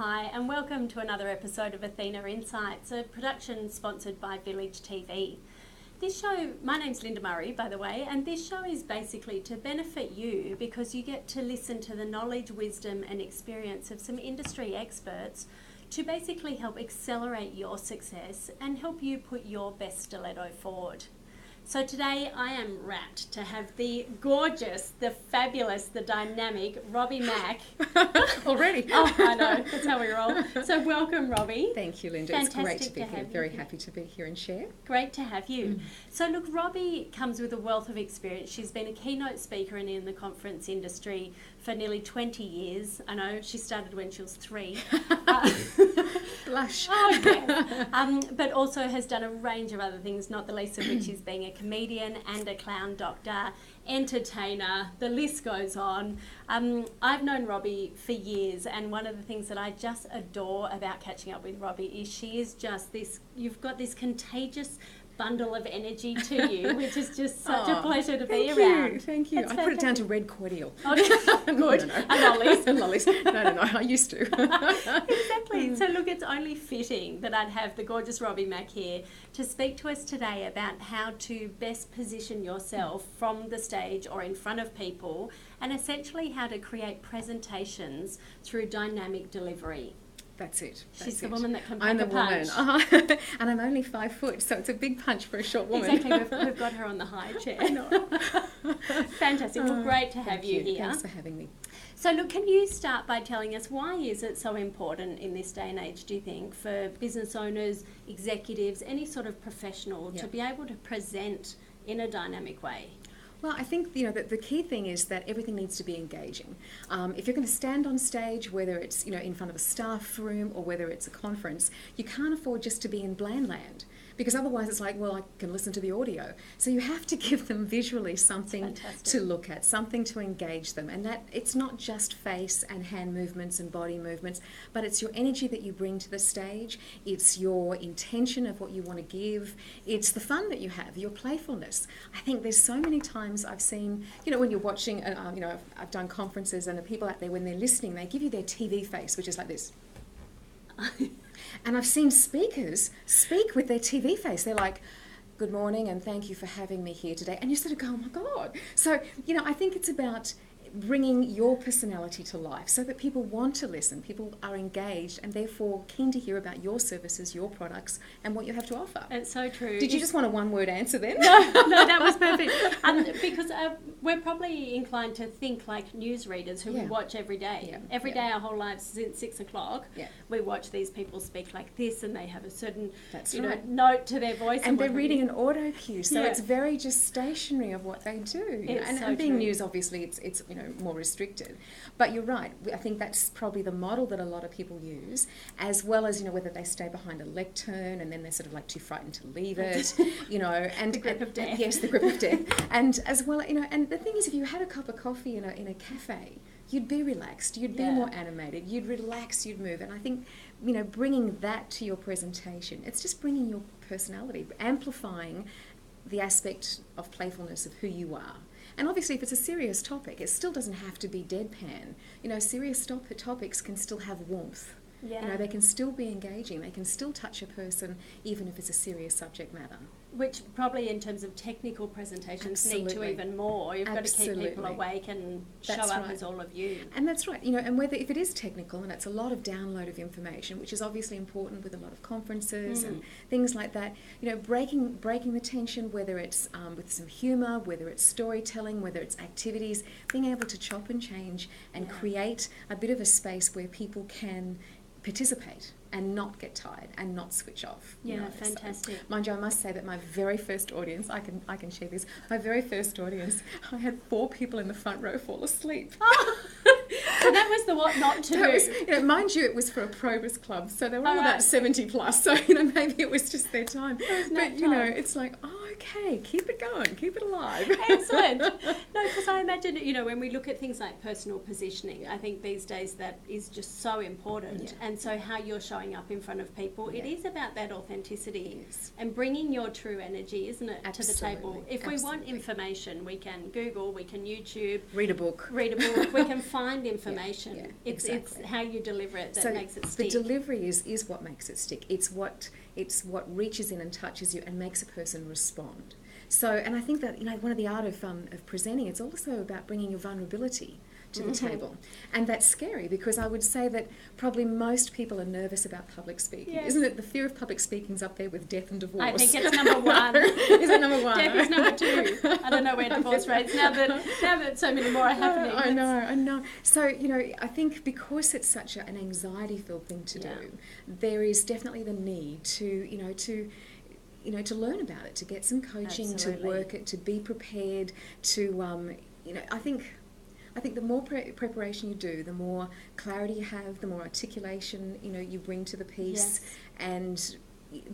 Hi, and welcome to another episode of Athena Insights, a production sponsored by Village TV. This show, my name's Linda Murray, by the way, and this show is basically to benefit you because you get to listen to the knowledge, wisdom and experience of some industry experts to basically help accelerate your success and help you put your best stiletto forward. So today I am rapt to have the gorgeous, the fabulous, the dynamic Robi Mack. Already? Oh, I know. That's how we roll. So welcome, Robi. Thank you, Linda. Fantastic it's great to be here. you. Very happy to be here and share. Great to have you. So look, Robi comes with a wealth of experience. She's been a keynote speaker and in the conference industry for nearly 20 years. I know she started when she was 3. Blush. Oh, yes. But also has done a range of other things, not the least of which is being a comedian and a clown doctor, entertainer, the list goes on. I've known Robi for years, and one of the things that I just adore about catching up with Robi is she is just this, you've got this contagious bundle of energy to you, which is just such a pleasure to be around. Thank you. I put it down to red cordial. Oh, good. No. And lollies. And lollies. No, I used to. Exactly. So look, it's only fitting that I'd have the gorgeous Robi Mack here to speak to us today about how to best position yourself from the stage or in front of people, and essentially how to create presentations through dynamic delivery. That's it. She's the woman that can I'm pack the a punch. woman. And I'm only 5 foot, so it's a big punch for a short woman. Exactly. We've got her on the high chair. I know. Fantastic. Well, great to have you here. Thanks for having me. So look, can you start by telling us why is it so important in this day and age, do you think, for business owners, executives, any sort of professional to be able to present in a dynamic way? Well, I think the key thing is that everything needs to be engaging. If you're going to stand on stage, whether it's in front of a staff room or whether it's a conference, you can't afford just to be in bland land, because otherwise it's like, well, I can listen to the audio. So you have to give them visually something to look at, something to engage them, and that it's not just face and hand movements and body movements, but it's your energy that you bring to the stage. It's your intention of what you want to give. It's the fun that you have, your playfulness. I think there's so many times I've seen, when you're watching, I've done conferences, and the people out there, when they're listening, they give you their TV face, which is like this. And I've seen speakers speak with their TV face. They're like, good morning and thank you for having me here today. And you sort of go, oh my God. So, I think it's about bringing your personality to life so that people want to listen, people are engaged and therefore keen to hear about your services, your products and what you have to offer. It's so true. Did you just want a one-word answer then? No, that was perfect. Because we're probably inclined to think like newsreaders who we watch every day. Every day our whole lives since 6 o'clock, we watch these people speak like this and they have a certain note to their voice. And they're reading an auto cue, so it's very just stationary of what they do. And being news, obviously, it's more restricted. But you're right. I think that's probably the model that a lot of people use, as well as, whether they stay behind a lectern and then they're sort of like too frightened to leave it, and the grip of death. Yes, the grip of death. And as well, and the thing is, if you had a cup of coffee in a cafe, you'd be relaxed, you'd be more animated, you'd relax, you'd move. And I think, bringing that to your presentation, it's just bringing your personality, amplifying the aspect of playfulness of who you are. And obviously, if it's a serious topic, it still doesn't have to be deadpan. Serious topics can still have warmth. They can still be engaging. They can still touch a person, even if it's a serious subject matter. Which probably in terms of technical presentations need to even more. You've got to keep people awake and show up as all of you. And that's right. And whether if it is technical and it's a lot of download of information, which is obviously important with a lot of conferences and things like that, breaking the tension, whether it's with some humour, whether it's storytelling, whether it's activities, being able to chop and change and create a bit of a space where people can participate and not get tired and not switch off. Fantastic. So, mind you, I must say that my very first audience, I can share this, my very first audience, I had 4 people in the front row fall asleep. So that was the what not to do. Mind you, it was for a Probus club, so they were all about 70 plus, so maybe it was just their time. But it's like, okay, keep it going, keep it alive. Excellent. No, because I imagine, when we look at things like personal positioning, I think these days that is just so important. And so how you're showing up in front of people, it is about that authenticity and bringing your true energy, isn't it, to the table. If we want information, we can Google, we can YouTube. Read a book. We can find information information. Yeah, It's how you deliver it that makes it stick. The delivery is what makes it stick. It's what reaches in and touches you and makes a person respond. So, and I think that, one of the art of presenting, it's also about bringing your vulnerability to the table. And that's scary, because I would say that probably most people are nervous about public speaking. Yes. Isn't it? The fear of public speaking is up there with death and divorce. I think it's number one. Is it number one? Death is number two. I don't know where divorce rates now that so many more are happening. I know. So, I think because it's such an anxiety-filled thing to do, there is definitely the need to learn about it, to get some coaching, to work it, to be prepared, to, I think the more preparation you do, the more clarity you have, the more articulation, you bring to the piece, and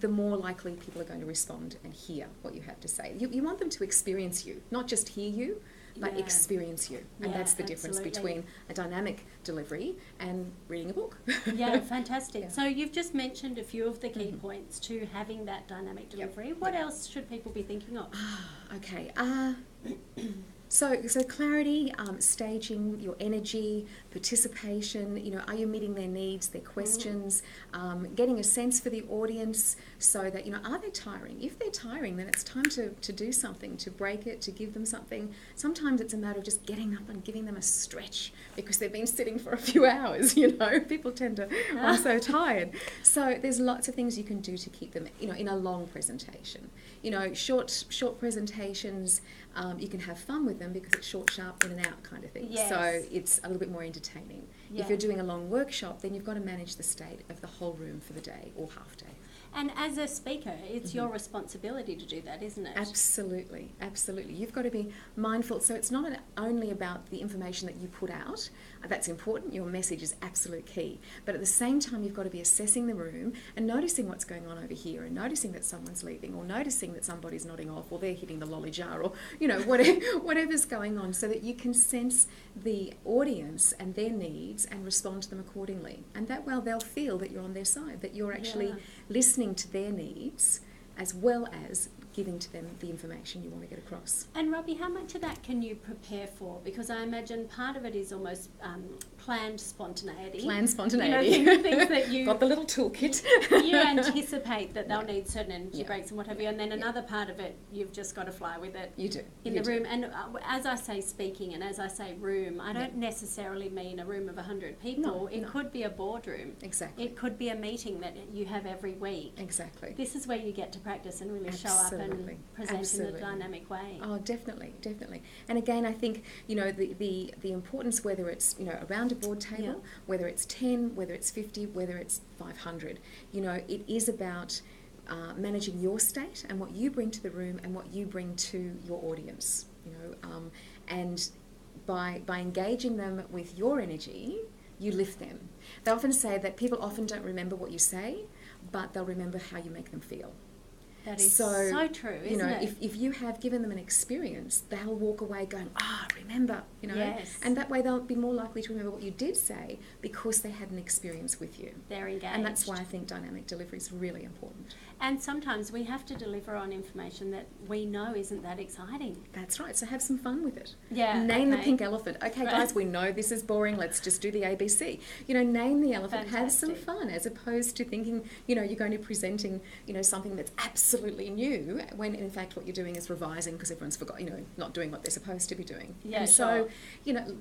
the more likely people are going to respond and hear what you have to say. You want them to experience you, not just hear you, but experience you. And that's the difference between a dynamic delivery and reading a book. Yeah, fantastic. So you've just mentioned a few of the key points to having that dynamic delivery. What else should people be thinking of? Okay. So clarity, staging, your energy, participation, are you meeting their needs, their questions, getting a sense for the audience, so that, are they tiring? If they're tiring, then it's time to do something, to break it, to give them something. Sometimes it's a matter of just getting up and giving them a stretch, because they've been sitting for a few hours, People tend to, I'm so tired. So there's lots of things you can do to keep them, in a long presentation. Short presentations, you can have fun with them because it's short, sharp, in and out kind of thing. Yes. So it's a little bit more entertaining. If you're doing a long workshop, then you've got to manage the state of the whole room for the day or half day. And as a speaker, it's your responsibility to do that, isn't it? Absolutely. You've got to be mindful. So it's not only about the information that you put out. That's important. Your message is absolute key. But at the same time, you've got to be assessing the room and noticing what's going on over here, and noticing that someone's leaving, or noticing that somebody's nodding off, or they're hitting the lolly jar, or, whatever's going on, so that you can sense the audience and their needs and respond to them accordingly. And that way they'll feel that you're on their side, that you're actually listening to their needs as well as giving to them the information you want to get across. And Robbie, how much of that can you prepare for? Because I imagine part of it is almost planned spontaneity. Things that you... Got the little toolkit. You anticipate that they'll need certain energy breaks and what have you, and then another part of it, you've just got to fly with it. You do. In the room. And as I say speaking and as I say room, I don't necessarily mean a room of 100 people. It could be a boardroom. Exactly. It could be a meeting that you have every week. Exactly. This is where you get to practice and really show up and present in a dynamic way. Oh, definitely. And again, I think, the importance, whether it's, around a board table, whether it's 10, whether it's 50, whether it's 500, it is about managing your state and what you bring to the room and what you bring to your audience, and by engaging them with your energy, you lift them. They often say that people often don't remember what you say, but they'll remember how you make them feel. That is so true, isn't it? If you have given them an experience, they'll walk away going, remember, Yes. And that way they'll be more likely to remember what you did say because they had an experience with you. They're engaged. And that's why I think dynamic delivery is really important. And sometimes we have to deliver on information that we know isn't that exciting. That's right, so have some fun with it. Yeah. Name the pink elephant. Okay, guys, we know this is boring, let's just do the ABC. Name the elephant, have some fun, as opposed to thinking, you're going to be presenting, something that's absolutely new, when in fact what you're doing is revising because everyone's forgot, not doing what they're supposed to be doing. Yeah, and so,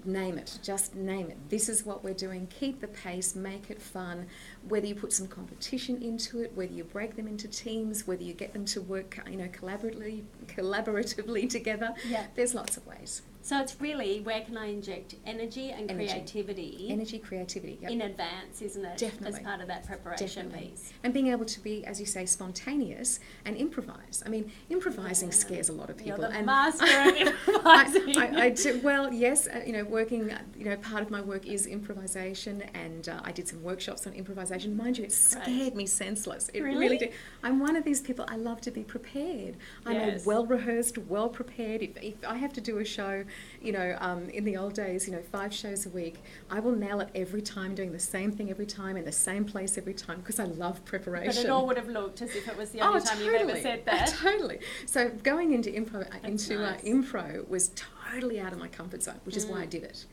name it, just name it. This is what we're doing. Keep the pace, make it fun. Whether you put some competition into it, whether you break them into teams, whether you get them to work, collaboratively together. Yeah. There's lots of ways. So it's really, where can I inject energy and creativity? Energy, creativity, in advance, isn't it? Definitely. As part of that preparation piece. And being able to be, as you say, spontaneous and improvise. I mean, improvising scares a lot of people. You're the master of improvising. I do, well, yes, working, part of my work is improvisation, and I did some workshops on improvisation. Mind you, it scared me senseless. It really did. I'm one of these people, I love to be prepared. I'm a well-rehearsed, well-prepared. If I have to do a show, in the old days, 5 shows a week, I will nail it every time, doing the same thing every time, in the same place every time, because I love preparation. But it all would have looked as if it was the only time you've ever said that. Totally. So going into impro was totally out of my comfort zone, which is why I did it.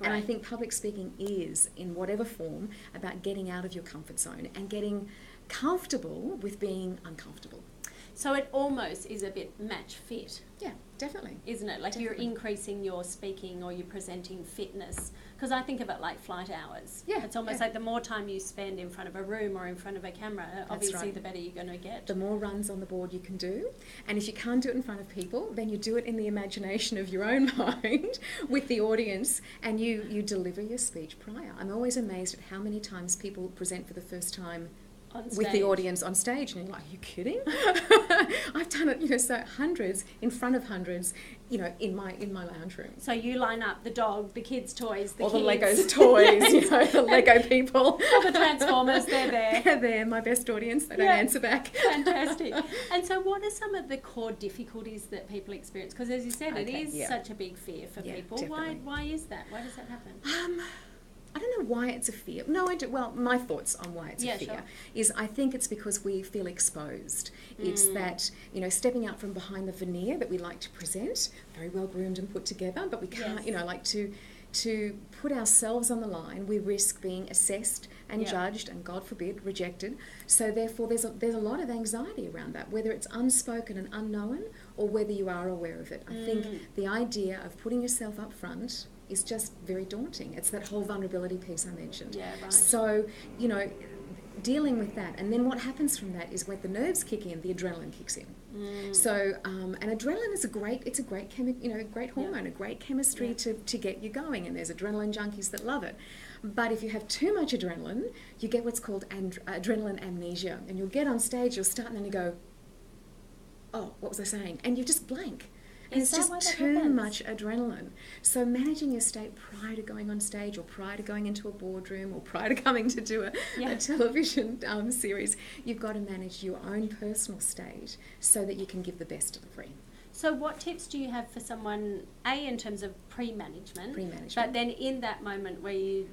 And I think public speaking is, in whatever form, about getting out of your comfort zone and getting comfortable with being uncomfortable. So it almost is a bit match fit. Yeah, definitely. Isn't it? Like Definitely. you're increasing your speaking or you're presenting fitness. Because I think of it like flight hours. Yeah. It's almost like the more time you spend in front of a room or in front of a camera, obviously right. the better you're going to get. The more runs on the board you can do. And if you can't do it in front of people, then you do it in the imagination of your own mind with the audience, and you deliver your speech prior. I'm always amazed at how many times people present for the first time with the audience on stage, and you're like, are you kidding? I've done it, so hundreds, in front of hundreds, in my lounge room. So you line up the dog, the kids' toys, all the Legos toys, the Lego people. All the Transformers, they're there. They're there, my best audience, they don't answer back. Fantastic. And so what are some of the core difficulties that people experience? Because as you said, it is such a big fear for people. Definitely. Why is that? Why does that happen? I don't know why it's a fear. No, I do. Well, my thoughts on why it's a fear is I think it's because we feel exposed. It's that, stepping out from behind the veneer that we like to present, very well groomed and put together, but we can't, like to put ourselves on the line, we risk being assessed and judged and, God forbid, rejected. So therefore there's a lot of anxiety around that, whether it's unspoken and unknown or whether you are aware of it. I think the idea of putting yourself up front is just very daunting. It's that whole vulnerability piece I mentioned. Yeah, right. So, dealing with that, and then what happens from that is when the nerves kick in, the adrenaline kicks in. So, and adrenaline is a great hormone, a great chemistry to get you going, and there's adrenaline junkies that love it. But if you have too much adrenaline, you get what's called adrenaline amnesia, and you'll get on stage, you'll start and then you go, oh, what was I saying? And you just blank. And it's just too much adrenaline. So managing your state prior to going on stage or prior to going into a boardroom or prior to coming to do a television series, you've got to manage your own personal state so that you can give the best delivery. So what tips do you have for someone, in terms of pre-management, but then in that moment where you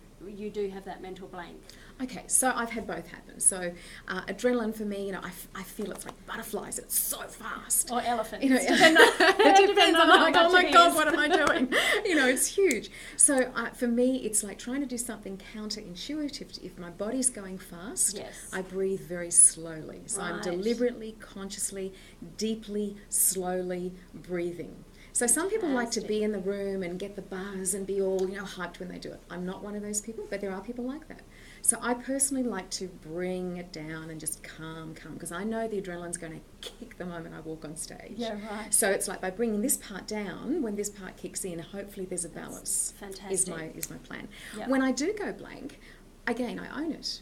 do have that mental blank? Okay, so I've had both happen. So adrenaline for me, I feel it's like butterflies. It's so fast. Or elephants. It depends on like, oh my God, what am I doing? It's huge. So for me, it's like trying to do something counterintuitive. If my body's going fast, I breathe very slowly. So I'm deliberately, consciously, deeply, slowly breathing. So some people like to be in the room and get the buzz and be all, hyped when they do it. I'm not one of those people, but there are people like that. So I personally like to bring it down and just calm, because I know the adrenaline's going to kick the moment I walk on stage. Yeah, right. So it's like by bringing this part down, when this part kicks in, hopefully there's a balance. Fantastic. Is my plan. Yep. When I do go blank, again, I own it.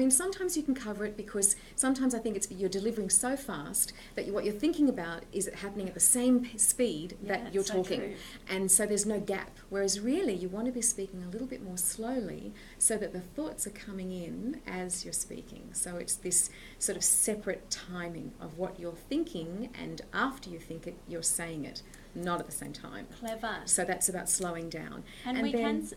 Sometimes you can cover it because sometimes I think you're delivering so fast that what you're thinking about is it happening at the same speed that you're talking. True. And so there's no gap. Whereas really you want to be speaking a little bit more slowly so that the thoughts are coming in as you're speaking. So it's this sort of separate timing of what you're thinking, and after you think it, you're saying it. Not at the same time. Clever. So that's about slowing down. And we then,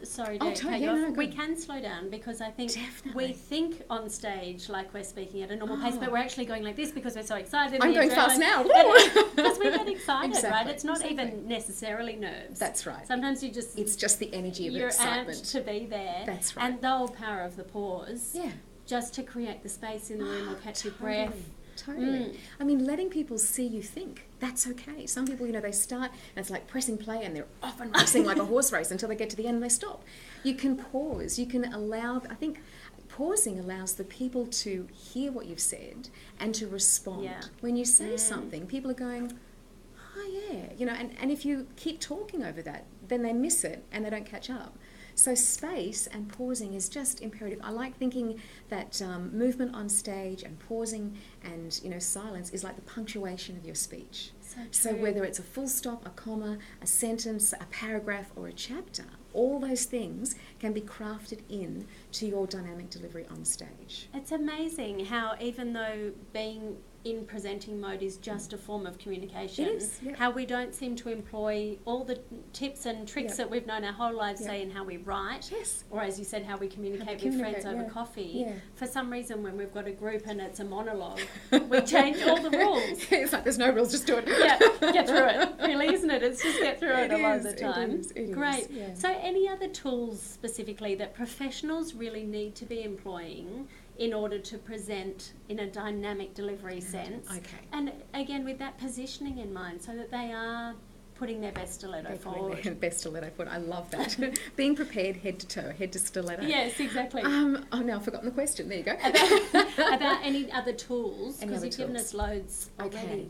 we can slow down, because I think we think on stage like we're speaking at a normal pace, but we're actually going like this because we're so excited. I'm going fast now. Because we get excited, right? It's not even necessarily nerves. That's right. Sometimes it's just the energy of excitement. You're amped to be there. That's right. And the whole power of the pause. Yeah. Just to create the space in the room or catch your breath. Totally. Letting people see you think, that's okay. Some people, they start and it's like pressing play and they're off and racing like a horse race until they get to the end and they stop. You can pause. You can I think pausing allows the people to hear what you've said and to respond. Yeah. When you say something, people are going, oh yeah, and if you keep talking over that, then they miss it and they don't catch up. So space and pausing is just imperative. I like thinking that movement on stage and pausing and silence is like the punctuation of your speech. So whether it's a full stop, a comma, a sentence, a paragraph or a chapter, all those things can be crafted in to your dynamic delivery on stage. It's amazing how even though being in presenting mode is just a form of communication. It is, yep. How we don't seem to employ all the tips and tricks Yep. that we've known our whole lives, Yep. say in how we write, Yes. or as you said, how we communicate with friends over coffee. Yeah. For some reason, when we've got a group and it's a monologue, we change all the rules. It's like there's no rules, just do it. Yeah, get through it. Really, isn't it? It's just get through it a lot of the time. It is. Great. Yeah. So any other tools specifically that professionals really need to be employing in order to present in a dynamic delivery sense? Okay. And again, with that positioning in mind, so that they are putting their best stiletto forward. Their best stiletto forward. I love that. Being prepared head to toe, head to stiletto. Yes, exactly. Oh, now I've forgotten the question. There you go. About any other tools, because you've given us loads already. Okay.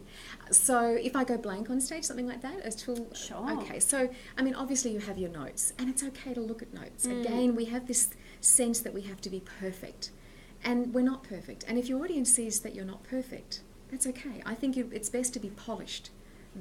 So if I go blank on stage, something like that, as tool. Sure. Okay. So I mean, obviously you have your notes, and it's okay to look at notes. Again, we have this sense that we have to be perfect, and we're not perfect. And if your audience sees that you're not perfect, that's okay. I think it's best to be polished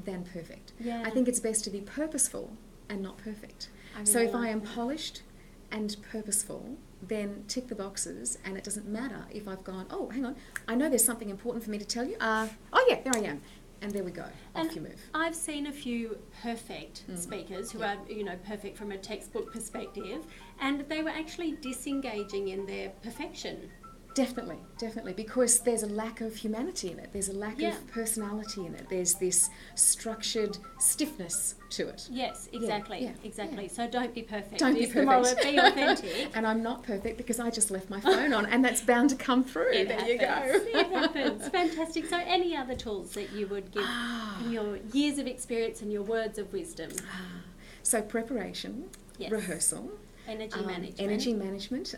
than perfect. Yeah. I think it's best to be purposeful and not perfect. So if I am polished and purposeful, then tick the boxes, and it doesn't matter if I've gone, oh, hang on, I know there's something important for me to tell you. Oh yeah, there I am. And there we go. Off you move. I've seen a few perfect speakers who are, perfect from a textbook perspective, and they were actually disengaging in their perfection. Definitely, because there's a lack of humanity in it. There's a lack of personality in it. There's this structured stiffness to it. Yes, exactly. Yeah. So don't be perfect. Don't be The moral, perfect. be authentic. And I'm not perfect because I just left my phone on, and that's bound to come through. It there happens. you go. It happens. Fantastic. So any other tools that you would give in your years of experience and your words of wisdom? So preparation, rehearsal, energy management,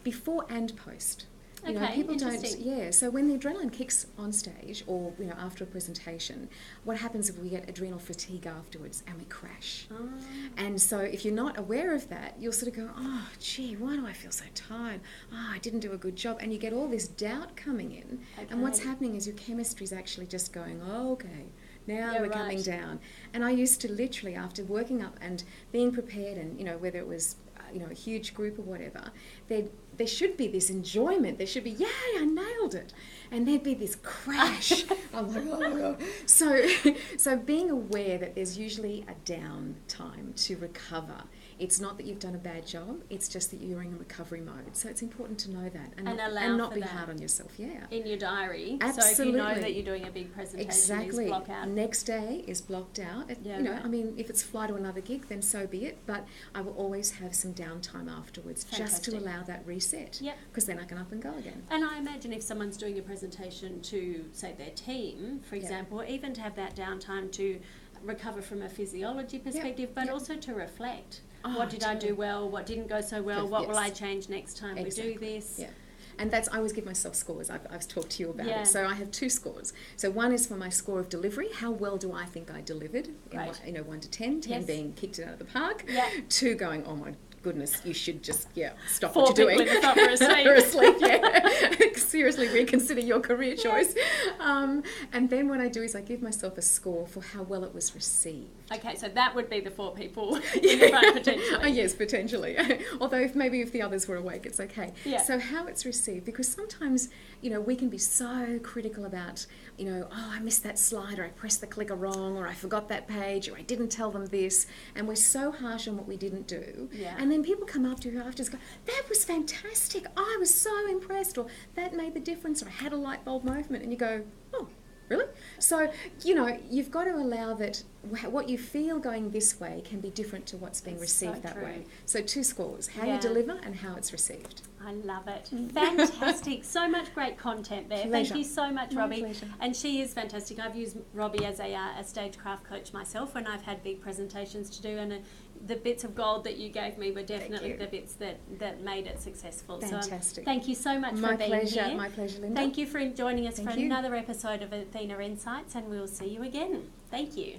before and post. Okay, People don't. interesting. Yeah. So when the adrenaline kicks on stage, or after a presentation, what happens if we get adrenal fatigue afterwards and we crash? Oh. And so if you're not aware of that, you'll sort of go, oh, gee, why do I feel so tired? Oh, I didn't do a good job, and you get all this doubt coming in. Okay. And what's happening is your chemistry's actually just going, oh, okay. Now we're coming right. down. And I used to literally, after working up and being prepared, and whether it was a huge group or whatever, there should be this enjoyment. There should be, yay, I nailed it. And there'd be this crash. I'm like, oh. So being aware that there's usually a down time to recover. It's not that you've done a bad job, it's just that you're in a recovery mode. So it's important to know that and not be hard on yourself. Yeah. In your diary. Absolutely. So if you know that you're doing a big presentation, exactly. block out. Next day is blocked out. I mean, if it's fly to another gig, then so be it. But I will always have some downtime afterwards, just to allow that reset. Yep. Because then I can up and go again. And I imagine if someone's doing a presentation to, say, their team, for example, even to have that downtime to recover from a physiology perspective, but also to reflect. What did I do well? What didn't go so well? What will I change next time we do this? Yeah. And I always give myself scores. I've talked to you about it. So I have 2 scores. So one is for my score of delivery. How well do I think I delivered? Right. 1 to 10. 10 being kicked it out of the park. Yeah. 2 going, oh my goodness, you should just stop 4 what you're doing. people in the front were asleep. Are asleep, yeah. Seriously reconsider your career choice. And then what I do is I give myself a score for how well it was received. Okay, so that would be the 4 people in the front potentially. Oh, yes, potentially. Although if the others were awake, it's okay. Yeah. So how it's received, because sometimes, we can be so critical about, oh, I missed that slide, or I pressed the clicker wrong, or I forgot that page, or I didn't tell them this, and we're so harsh on what we didn't do. Yeah. And then people come up to you afterwards and go, that was fantastic, I was so impressed, or that made the difference, or I had a light bulb moment, and you go, oh, really? So, you've got to allow that what you feel going this way can be different to what's being received that way. So 2 scores, how you deliver and how it's received. I love it. Fantastic. So much great content there. Pleasure. Thank you so much, My Robi. pleasure. And she is fantastic. I've used Robi as a Stagecraft coach myself when I've had big presentations to do, and the bits of gold that you gave me were definitely the bits that made it successful. Fantastic. So thank you so much for being here. My pleasure, Linda. Thank you for joining us for another episode of Athena Insights, and we'll see you again. Thank you.